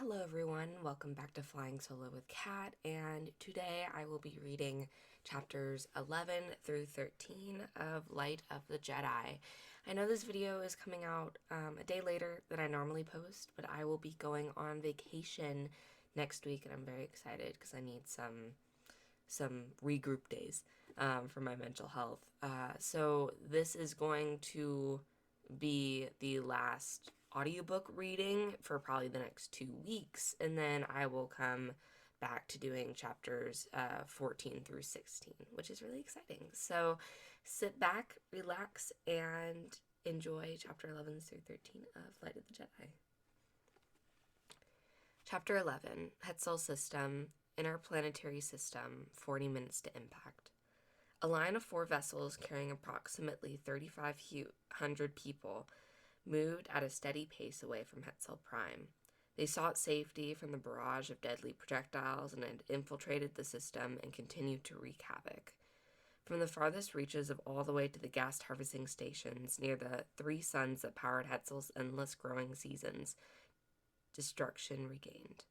Hello everyone, welcome back to Flying Solo with Kat, and today I will be reading chapters 11 through 13 of Light of the Jedi. I know this video is coming out a day later than I normally post, but I will be going on vacation next week, and I'm very excited because I need some regroup days for my mental health. So this is going to be the last audiobook reading for probably the next 2 weeks, and then I will come back to doing chapters 14 through 16, which is really exciting. So sit back, relax, and enjoy chapter 11 through 13 of Light of the Jedi. Chapter 11, Hetzal System, Interplanetary System, 40 minutes to impact. A line of 4 vessels carrying approximately 3,500 people moved at a steady pace away from Hetzal Prime. They sought safety from the barrage of deadly projectiles and had infiltrated the system and continued to wreak havoc. From the farthest reaches of all the way to the gas harvesting stations near the 3 suns that powered Hetzal's endless growing seasons, destruction regained.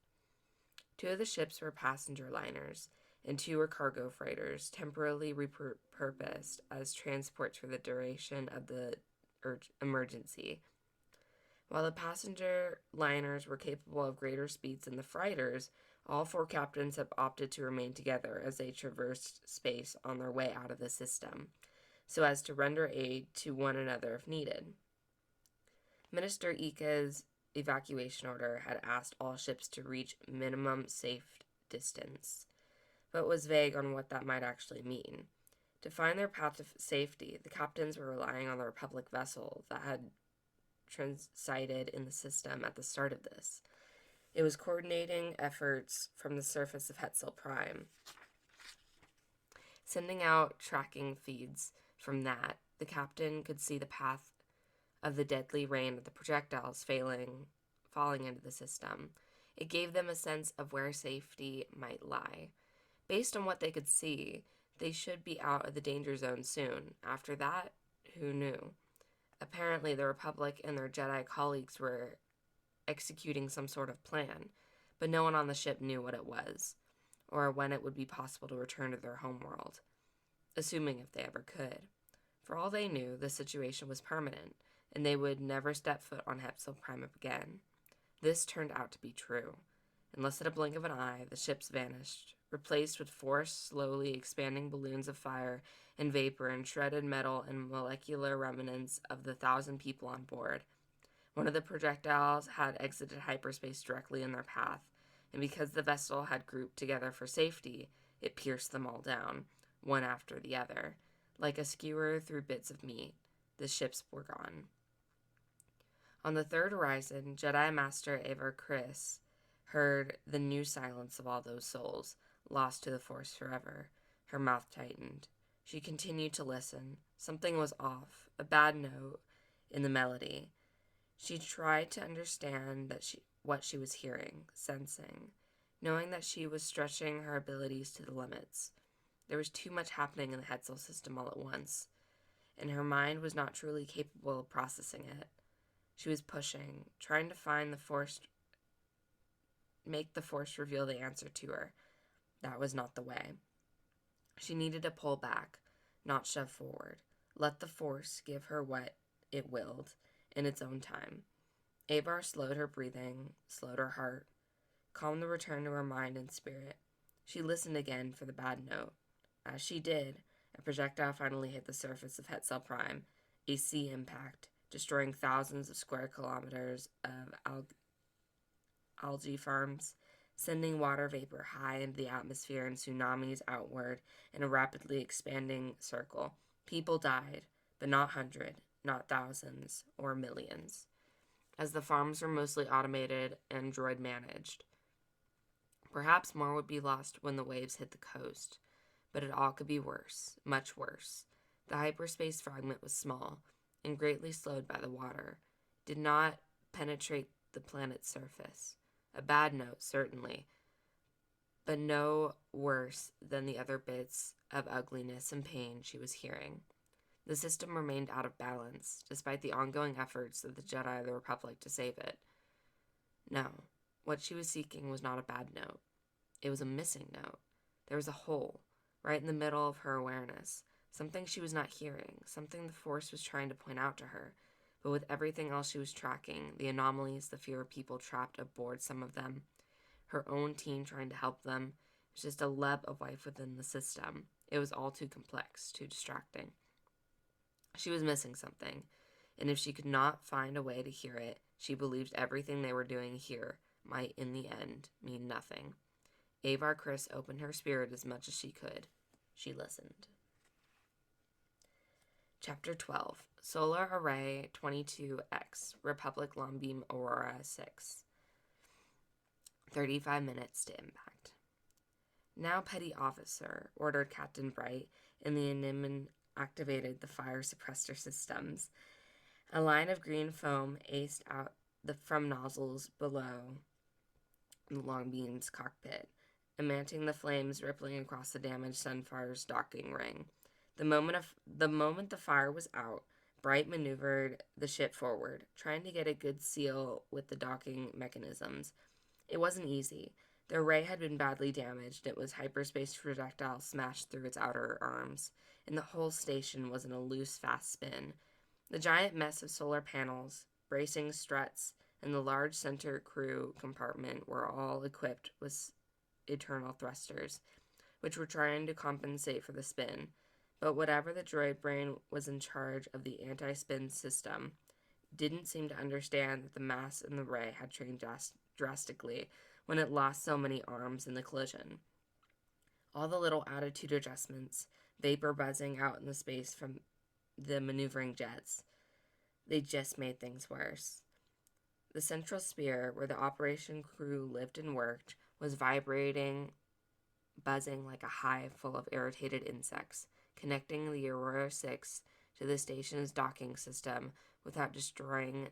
2 of the ships were passenger liners, and 2 were cargo freighters, temporarily repurposed as transports for the duration of the emergency. While the passenger liners were capable of greater speeds than the freighters, all 4 captains have opted to remain together as they traversed space on their way out of the system, so as to render aid to one another if needed. Minister Ika's evacuation order had asked all ships to reach minimum safe distance, but was vague on what that might actually mean. To find their path to safety, the captains were relying on the Republic vessel that had transited in the system at the start of this. It was coordinating efforts from the surface of Hetzal Prime, sending out tracking feeds from that. The captain could see the path of the deadly rain of the projectiles falling into the system. It gave them a sense of where safety might lie. Based on what they could see, they should be out of the danger zone soon. After that, who knew? Apparently, the Republic and their Jedi colleagues were executing some sort of plan, but no one on the ship knew what it was, or when it would be possible to return to their homeworld, assuming if they ever could. For all they knew, the situation was permanent, and they would never step foot on Hetzal Prime again. This turned out to be true. In less than a blink of an eye, the ships vanished, replaced with 4 slowly expanding balloons of fire and vapor and shredded metal and molecular remnants of the 1,000 people on board. One of the projectiles had exited hyperspace directly in their path, and because the vessel had grouped together for safety, it pierced them all down, one after the other. Like a skewer through bits of meat, the ships were gone. On the third horizon, Jedi Master Ava Chris heard the new silence of all those souls, lost to the Force forever. Her mouth tightened. She continued to listen. Something was off, a bad note in the melody. She tried to understand what she was hearing, sensing, knowing that she was stretching her abilities to the limits. There was too much happening in the Hetzal system all at once, and her mind was not truly capable of processing it. She was pushing, trying to find make the Force reveal the answer to her. That was not the way. She needed to pull back, not shove forward. Let the Force give her what it willed, in its own time. Avar slowed her breathing, slowed her heart, calmed the return to her mind and spirit. She listened again for the bad note. As she did, a projectile finally hit the surface of Hetzal Prime, a sea impact, destroying thousands of square kilometers of algae farms, sending water vapor high into the atmosphere and tsunamis outward in a rapidly expanding circle. People died, but not hundreds, not thousands, or millions, as the farms were mostly automated and droid managed. Perhaps more would be lost when the waves hit the coast, but it all could be worse, much worse. The hyperspace fragment was small, and greatly slowed by the water, did not penetrate the planet's surface. A bad note, certainly, but no worse than the other bits of ugliness and pain she was hearing. The system remained out of balance, despite the ongoing efforts of the Jedi of the Republic to save it. No, What she was seeking was not a bad note. It was a missing note. There was a hole right in the middle of her awareness, something she was not hearing, something the Force was trying to point out to her. But with everything else she was tracking, the anomalies, the fear of people trapped aboard some of them, her own team trying to help them, it was just a web of life within the system. It was all too complex, too distracting. She was missing something, and if she could not find a way to hear it, she believed everything they were doing here might, in the end, mean nothing. Avar Kriss opened her spirit as much as she could. She listened. Chapter 12, Solar Array 22X, Republic Longbeam Aurora 6. 35 minutes to impact. Now, Petty Officer, ordered Captain Bright, and the Inimin activated the fire suppressor systems. A line of green foam aced out from nozzles below the Longbeam's cockpit, emitting the flames rippling across the damaged Sunfire's docking ring. The moment the fire was out, Bright maneuvered the ship forward, trying to get a good seal with the docking mechanisms. It wasn't easy. The array had been badly damaged. It was hyperspace projectile smashed through its outer arms, and the whole station was in a loose, fast spin. The giant mess of solar panels, bracing struts, and the large center crew compartment were all equipped with eternal thrusters, which were trying to compensate for the spin. But whatever the droid brain was in charge of the anti-spin system didn't seem to understand that the mass in the ray had changed drastically when it lost so many arms in the collision. All the little attitude adjustments, vapor buzzing out in the space from the maneuvering jets, they just made things worse. The central sphere, where the operation crew lived and worked, was vibrating, buzzing like a hive full of irritated insects, connecting the Aurora 6 to the station's docking system without destroying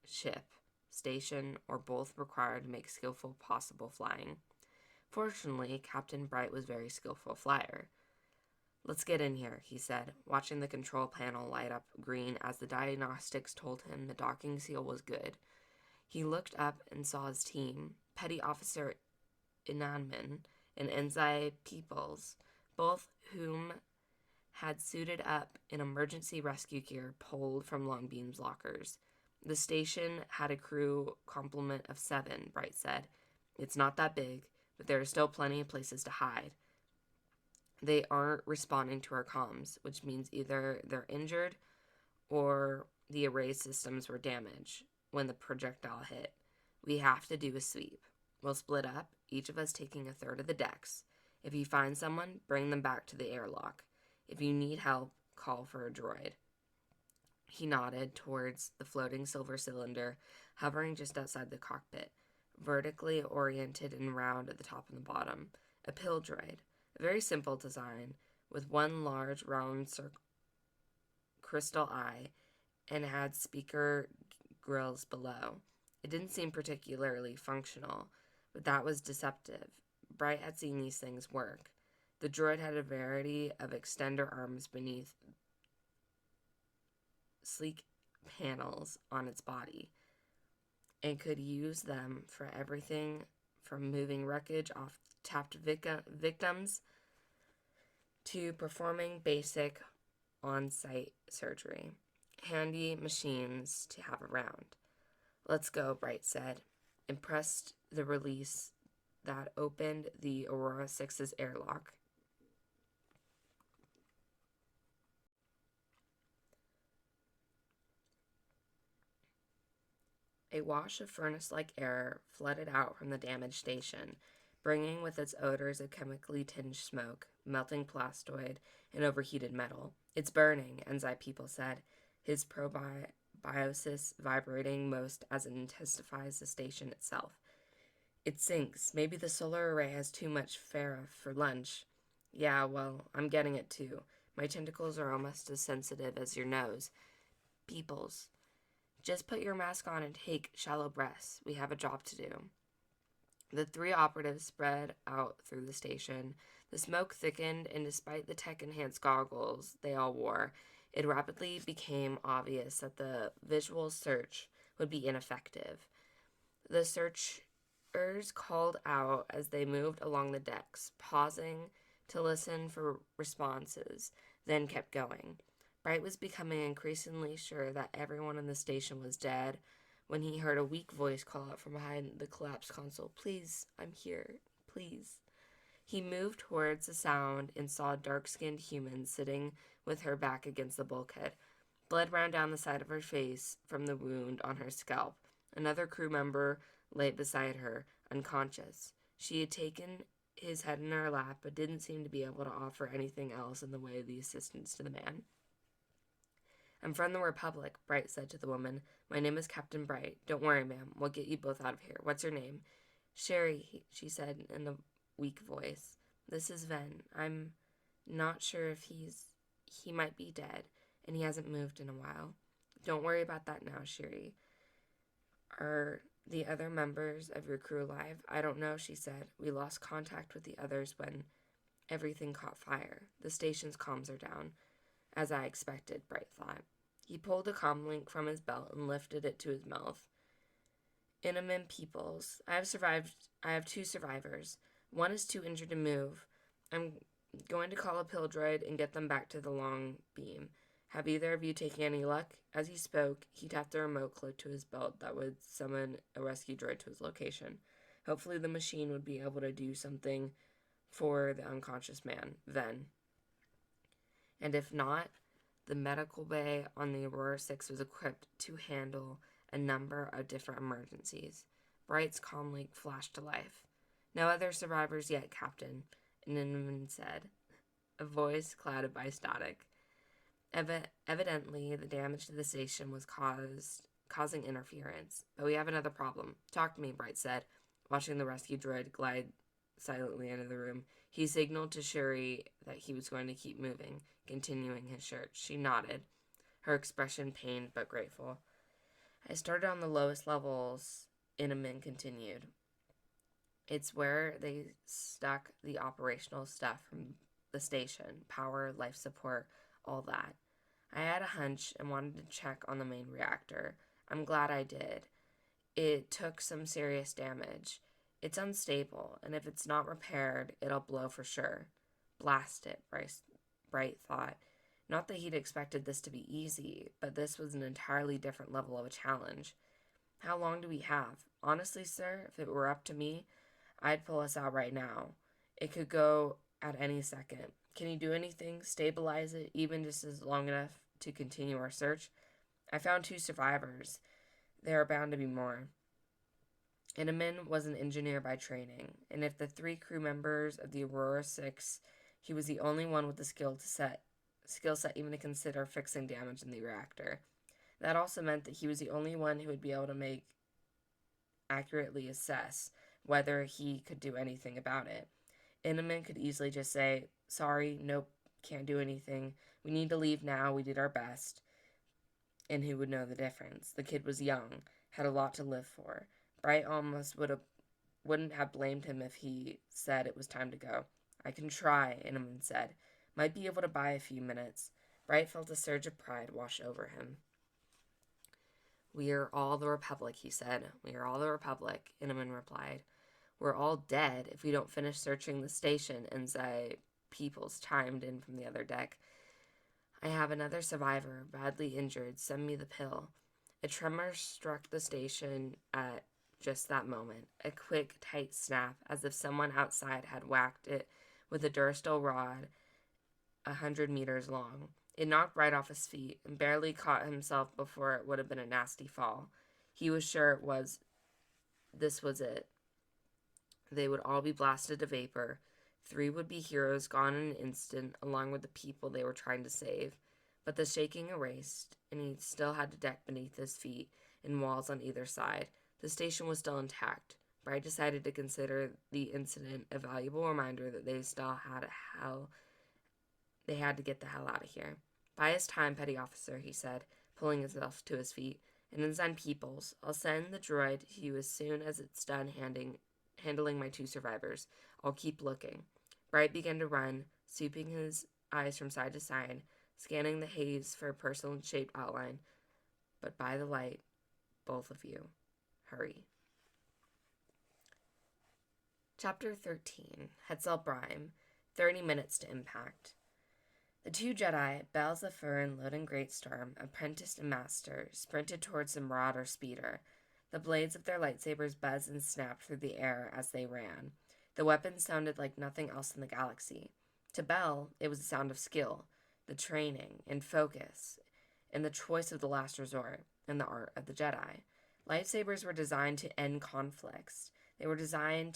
ship, station, or both required to make skillful possible flying. Fortunately, Captain Bright was a very skillful flyer. "Let's get in here," he said, watching the control panel light up green as the diagnostics told him the docking seal was good. He looked up and saw his team, Petty Officer Inanman and Ensign Peoples, both whom had suited up in emergency rescue gear pulled from Longbeam's lockers. The station had a crew complement of 7, Bright said. "It's not that big, but there are still plenty of places to hide. They aren't responding to our comms, which means either they're injured or the array systems were damaged when the projectile hit. We have to do a sweep. We'll split up, each of us taking a third of the decks. If you find someone, bring them back to the airlock. If you need help, call for a droid." He nodded towards the floating silver cylinder hovering just outside the cockpit, vertically oriented and round at the top and the bottom. A pill droid, a very simple design, with one large round crystal eye, and had speaker grills below. It didn't seem particularly functional, but that was deceptive. Bright had seen these things work. The droid had a variety of extender arms beneath sleek panels on its body, and could use them for everything from moving wreckage off tapped victims to performing basic on-site surgery. Handy machines to have around. "Let's go," Bright said, and pressed the release that opened the Aurora 6's airlock. A wash of furnace-like air flooded out from the damaged station, bringing with its odors of chemically tinged smoke, melting plastoid, and overheated metal. "It's burning," Ensign People said, his probiosis vibrating most as it intensifies the station itself. "It sinks. Maybe the solar array has too much Farah for lunch." "Yeah, well, I'm getting it too. My tentacles are almost as sensitive as your nose." Peoples, "Just put your mask on and take shallow breaths. We have a job to do." The 3 operatives spread out through the station. The smoke thickened, and despite the tech-enhanced goggles they all wore, it rapidly became obvious that the visual search would be ineffective. The search called out as they moved along the decks, pausing to listen for responses, then kept going. Bright was becoming increasingly sure that everyone in the station was dead when he heard a weak voice call out from behind the collapsed console, "Please, I'm here. Please." He moved towards the sound and saw a dark-skinned human sitting with her back against the bulkhead. Blood ran down the side of her face from the wound on her scalp. Another crew member lay beside her, unconscious. She had taken his head in her lap, but didn't seem to be able to offer anything else in the way of the assistance to the man. "I'm from the Republic," Bright said to the woman. "My name is Captain Bright. Don't worry, ma'am. We'll get you both out of here. What's your name?" "Sherry," she said in a weak voice. "This is Ven. I'm not sure if he might be dead, and he hasn't moved in a while." "Don't worry about that now, Sherry. Are the other members of your crew alive?" "I don't know," she said. "We lost contact with the others when everything caught fire. The station's comms are down." As I expected, Bright thought. He pulled a comlink from his belt and lifted it to his mouth. "Inaman Peoples. I have 2 survivors. One is too injured to move. I'm going to call a pill droid and get them back to the long beam. Have either of you taken any luck?" As he spoke, he tapped the remote close to his belt that would summon a rescue droid to his location. Hopefully the machine would be able to do something for the unconscious man, then. And if not, the medical bay on the Aurora 6 was equipped to handle a number of different emergencies. Bright's comlink flashed to life. "No other survivors yet, Captain," Ninman said, a voice clouded by static. Evidently, the damage to the station was causing interference. "But we have another problem." "Talk to me," Bright said, watching the rescue droid glide silently into the room. He signaled to Shuri that he was going to keep moving, continuing his search. She nodded, her expression pained but grateful. "I started on the lowest levels," Inaman continued. "It's where they stuck the operational stuff from the station, power, life support, all that. I had a hunch and wanted to check on the main reactor. I'm glad I did. It took some serious damage. It's unstable, and if it's not repaired, it'll blow for sure." "Blast it," Bright thought. Not that he'd expected this to be easy, but this was an entirely different level of a challenge. "How long do we have?" "Honestly, sir, if it were up to me, I'd pull us out right now. It could go at any second. Can you do anything? Stabilize it, even just as long enough to continue our search?" "I found 2 survivors. There are bound to be more." Inaman was an engineer by training, and if the 3 crew members of the Aurora 6, he was the only one with the skill set even to consider fixing damage in the reactor. That also meant that he was the only one who would be able to accurately assess whether he could do anything about it. Inaman could easily just say, "Sorry, nope, can't do anything. We need to leave now. We did our best." And who would know the difference? The kid was young, had a lot to live for. Bright almost wouldn't have blamed him if he said it was time to go. "I can try," Inaman said. "Might be able to buy a few minutes." Bright felt a surge of pride wash over him. "We are all the Republic," he said. "We are all the Republic," Inaman replied. "We're all dead if we don't finish searching the station," Enzai Peoples chimed in from the other deck. "I have another survivor, badly injured. Send me the pill." A tremor struck the station at just that moment. A quick, tight snap, as if someone outside had whacked it with a Durstall rod 100 meters long. It knocked Bright off his feet and barely caught himself before it would have been a nasty fall. He was sure this was it. They would all be blasted to vapor. 3 would-be heroes gone in an instant, along with the people they were trying to save. But the shaking erased, and he still had the deck beneath his feet and walls on either side. The station was still intact. Bright decided to consider the incident a valuable reminder that they had to get the hell out of here. "Buy us time, Petty Officer," he said, pulling himself to his feet. "And Ensign Peoples, I'll send the droid to you as soon as it's done handling my 2 survivors. I'll keep looking." Bright began to run, sweeping his eyes from side to side, scanning the haze for a person-shaped outline. "But by the light, both of you. Hurry." Chapter 13, Hetzel Brime, 30 minutes to impact. The two Jedi, Bail Zephyr and Loden Greatstorm, apprentice and master, sprinted towards the Marauder speeder. The blades of their lightsabers buzzed and snapped through the air as they ran. The weapons sounded like nothing else in the galaxy. To Bell, it was the sound of skill, the training and focus, and the choice of the last resort, and the art of the Jedi. Lightsabers were designed to end conflicts. They were designed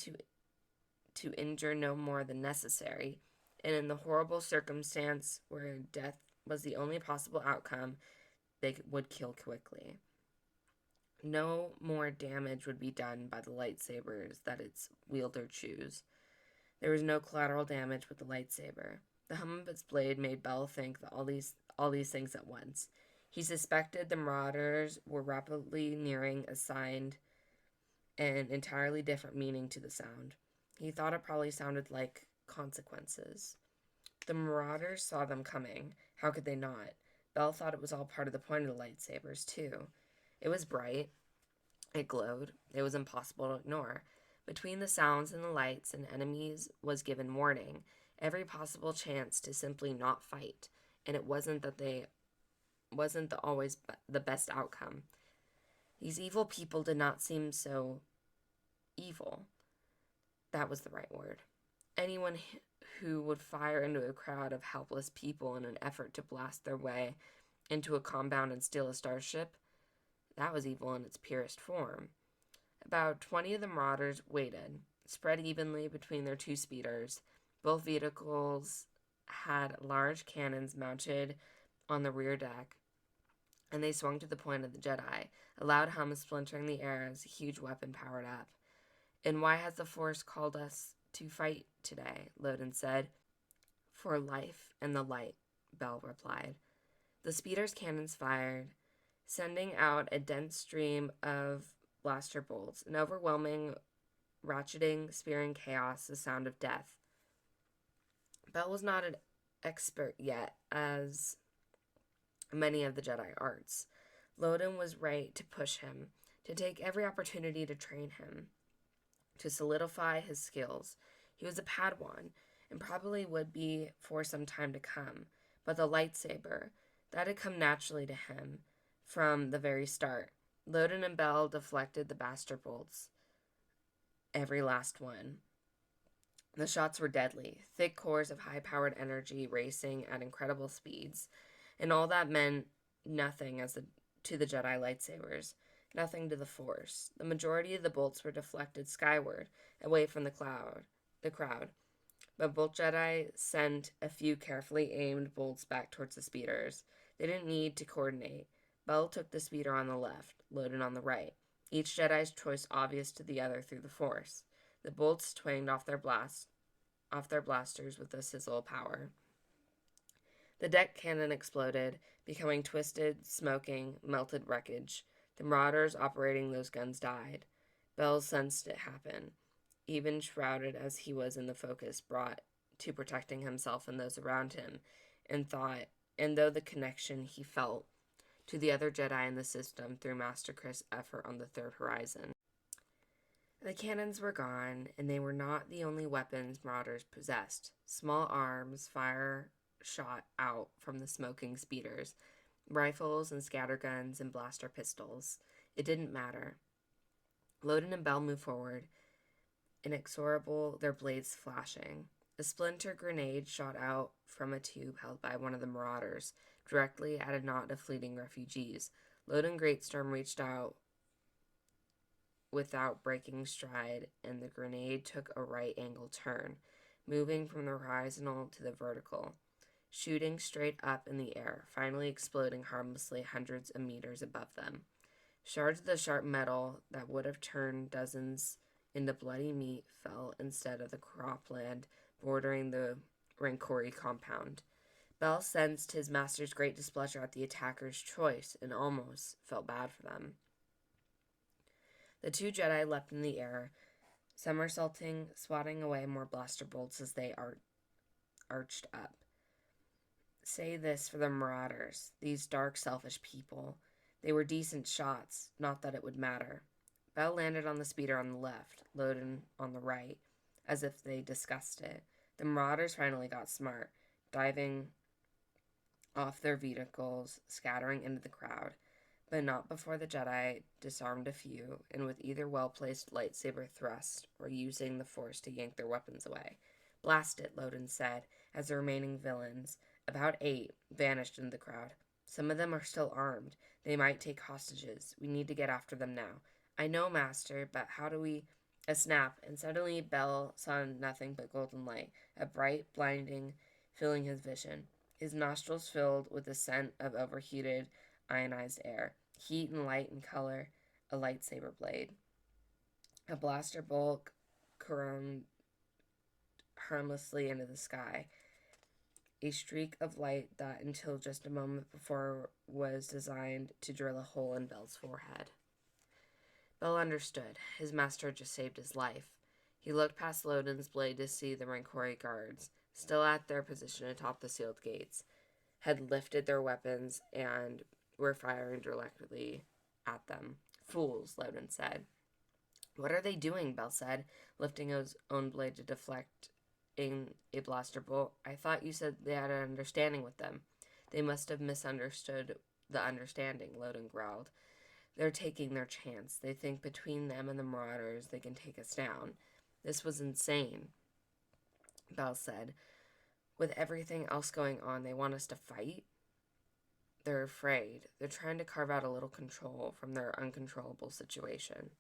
to injure no more than necessary, and in the horrible circumstance where death was the only possible outcome, they would kill quickly. No more damage would be done by the lightsabers that its wielder chose. There was no collateral damage with the lightsaber. The hum of its blade made Bell think that all these things at once. He suspected the Marauders were rapidly nearing assigned an entirely different meaning to the sound. He thought it probably sounded like consequences. The Marauders saw them coming. How could they not? Bell thought it was all part of the point of the lightsabers, too. It was bright. It glowed. It was impossible to ignore. Between the sounds and the lights and enemies was given warning, every possible chance to simply not fight, and it wasn't always the best outcome. These evil people did not seem so evil. That was the right word. Anyone who would fire into a crowd of helpless people in an effort to blast their way into a compound and steal a starship, that was evil in its purest form. About 20 of the Marauders waited, spread evenly between their two speeders. Both vehicles had large cannons mounted on the rear deck, and they swung to the point of the Jedi, a loud hum splintering the air as a huge weapon powered up. "And why has the Force called us to fight today?" Loden said. "For life and the light," Bell replied. The speeder's cannons fired, sending out a dense stream of blaster bolts, an overwhelming, ratcheting, spearing chaos, the sound of death. Bell was not an expert yet, as many of the Jedi arts. Loden was right to push him, to take every opportunity to train him, to solidify his skills. He was a Padawan, and probably would be for some time to come, but the lightsaber, that had come naturally to him from the very start. Loden and Bell deflected the blaster bolts, every last one. The shots were deadly, thick cores of high-powered energy racing at incredible speeds, and all that meant nothing to the Jedi lightsabers, nothing to the Force. The majority of the bolts were deflected skyward, away from the crowd, but both Jedi sent a few carefully aimed bolts back towards the speeders. They didn't need to coordinate. Bell took the speeder on the left, Loden on the right, each Jedi's choice obvious to the other through the Force. The bolts twanged off their blasters with a sizzle of power. The deck cannon exploded, becoming twisted, smoking, melted wreckage. The Marauders operating those guns died. Bell sensed it happen, even shrouded as he was in the focus brought to protecting himself and those around him, and though the connection he felt to the other Jedi in the system through Master Chris' effort on the Third Horizon. The cannons were gone, and they were not the only weapons Marauders possessed. Small arms shot out from the smoking speeders, rifles and scatterguns and blaster pistols. It didn't matter. Loden and Bell moved forward, inexorable, their blades flashing. A splinter grenade shot out from a tube held by one of the Marauders, directly at a knot of fleeing refugees. Loden Greatstorm reached out without breaking stride, and the grenade took a right-angle turn, moving from the horizontal to the vertical, shooting straight up in the air, finally exploding harmlessly hundreds of meters above them. Shards of the sharp metal that would have turned dozens into bloody meat fell instead of the cropland bordering the Rancori compound. Bell sensed his master's great displeasure at the attacker's choice and almost felt bad for them. The two Jedi leapt in the air, somersaulting, swatting away more blaster bolts as they arched up. Say this for the Marauders, these dark, selfish people. They were decent shots, not that it would matter. Bell landed on the speeder on the left, Loden on the right. as if they discussed it. The Marauders finally got smart, diving off their vehicles, scattering into the crowd, but not before the Jedi disarmed a few, and with either well-placed lightsaber thrust or using the Force to yank their weapons away. "Blast it," Loden said, as the remaining villains, about 8, vanished into the crowd. "Some of them are still armed. They might take hostages. We need to get after them now." "I know, Master, but how do we—" A snap, and suddenly Bell saw nothing but golden light, a bright, blinding, filling his vision. His nostrils filled with the scent of overheated, ionized air. Heat and light and color, a lightsaber blade. A blaster bolt caromed harmlessly into the sky. A streak of light that, until just a moment before, was designed to drill a hole in Bell's forehead. Bell understood. His master had just saved his life. He looked past Loden's blade to see the Rancori guards, still at their position atop the sealed gates, had lifted their weapons and were firing directly at them. "Fools," Loden said. "What are they doing?" Bell said, lifting his own blade to deflect a blaster bolt. "I thought you said they had an understanding with them." "They must have misunderstood the understanding," Loden growled. "They're taking their chance. They think between them and the Marauders they can take us down." "This was insane," Bell said. "With everything else going on, they want us to fight?" "They're afraid. They're trying to carve out a little control from their uncontrollable situation."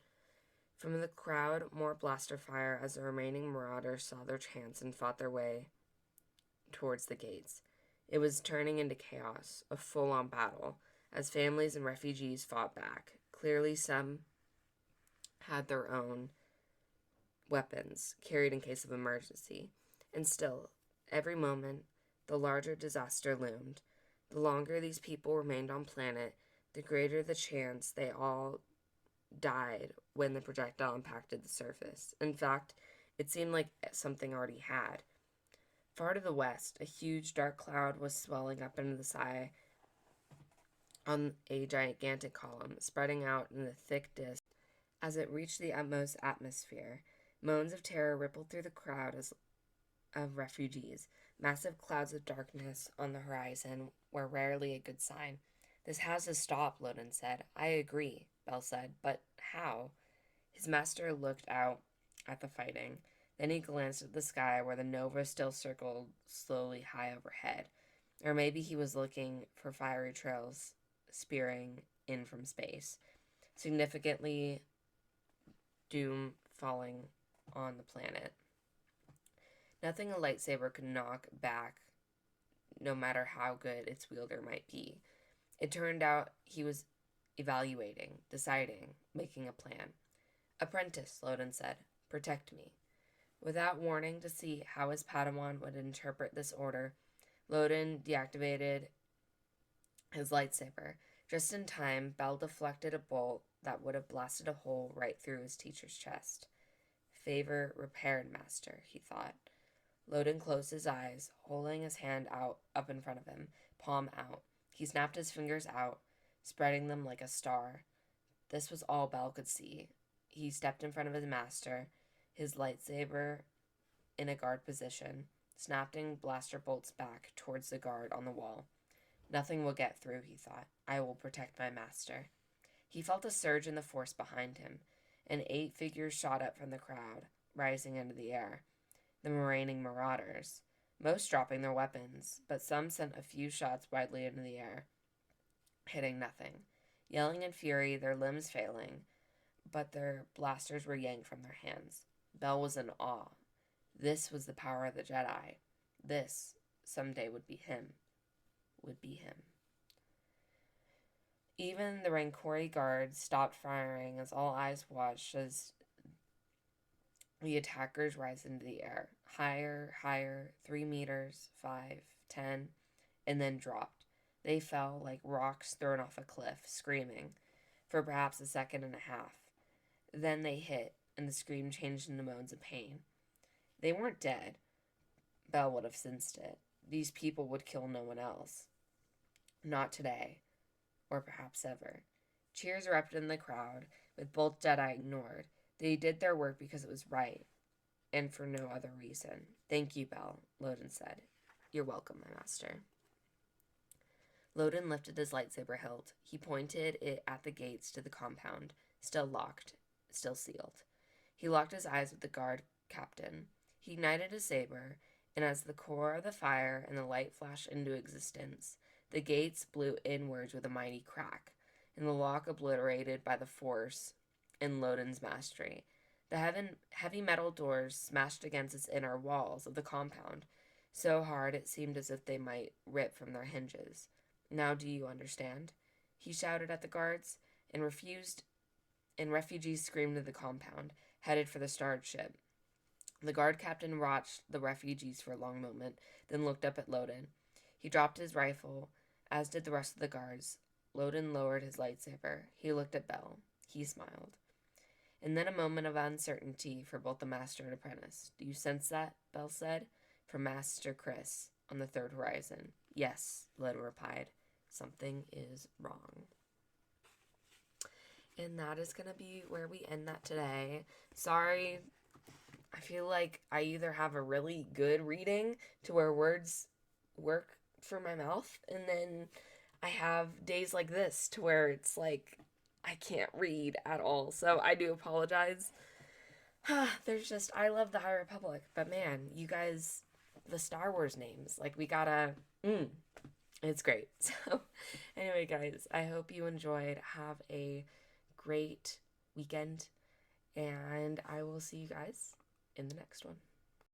From the crowd, more blaster fire as the remaining Marauders saw their chance and fought their way towards the gates. It was turning into chaos, a full-on battle, as families and refugees fought back. Clearly, some had their own weapons, carried in case of emergency. And still, every moment, the larger disaster loomed. The longer these people remained on planet, the greater the chance they all died when the projectile impacted the surface. In fact, it seemed like something already had. Far to the west, a huge dark cloud was swelling up into the sky on a gigantic column, spreading out in a thick disk. As it reached the utmost atmosphere, moans of terror rippled through the crowd of refugees. Massive clouds of darkness on the horizon were rarely a good sign. "This has to stop," Loden said. "I agree," Bell said. "But how?" His master looked out at the fighting. Then he glanced at the sky where the Nova still circled slowly high overhead. Or maybe he was looking for fiery trails spearing in from space. Significantly, doom falling on the planet. Nothing a lightsaber could knock back, no matter how good its wielder might be. It turned out he was evaluating, deciding, making a plan. "Apprentice," Loden said, "protect me." Without warning to see how his Padawan would interpret this order, Loden deactivated his lightsaber. Just in time, Bell deflected a bolt that would have blasted a hole right through his teacher's chest. "Favor repaired, Master," he thought. Loden closed his eyes, holding his hand out up in front of him, palm out. He snapped his fingers out, spreading them like a star. This was all Bell could see. He stepped in front of his master, his lightsaber in a guard position, snapping blaster bolts back towards the guard on the wall. "Nothing will get through," he thought. "I will protect my master." He felt a surge in the Force behind him, and 8 figures shot up from the crowd, rising into the air. The remaining Marauders, most dropping their weapons, but some sent a few shots widely into the air, hitting nothing. Yelling in fury, their limbs failing, but their blasters were yanked from their hands. Bell was in awe. This was the power of the Jedi. This, someday, would be him. Even the Rancori guards stopped firing as all eyes watched as the attackers rise into the air. Higher, 3 meters, 5, 10, and then dropped. They fell like rocks thrown off a cliff, screaming, for perhaps a second and a half. Then they hit, and the scream changed into moans of pain. They weren't dead. Bell would have sensed it. These people would kill no one else. Not today, or perhaps ever. Cheers erupted in the crowd, with both Jedi ignored. They did their work because it was right. and for no other reason. Thank you, Bell, Loden said. You're welcome, my master. Loden lifted his lightsaber hilt. He pointed it at the gates to the compound, still locked, still sealed. He locked his eyes with the guard captain. He ignited his saber, and as the core of the fire and the light flashed into existence, the gates blew inwards with a mighty crack, and the lock obliterated by the force and Loden's mastery. The heavy metal doors smashed against its inner walls of the compound, so hard it seemed as if they might rip from their hinges. Now do you understand? He shouted at the guards, and refugees screamed to the compound, headed for the starred ship. The guard captain watched the refugees for a long moment, then looked up at Loden. He dropped his rifle, as did the rest of the guards. Loden lowered his lightsaber. He looked at Bell. He smiled. And then a moment of uncertainty for both the master and apprentice. Do you sense that? Bell said. From Master Chris, on the third horizon. Yes, Loden replied. Something is wrong. And that is going to be where we end that today. Sorry, I feel like I either have a really good reading to where words work for my mouth, and then I have days like this to where it's like I can't read at all. So I do apologize. There's just, I love the High Republic, but man, you guys, the Star Wars names, like we gotta, it's great. So anyway, guys, I hope you enjoyed. Have a great weekend, and I will see you guys in the next one.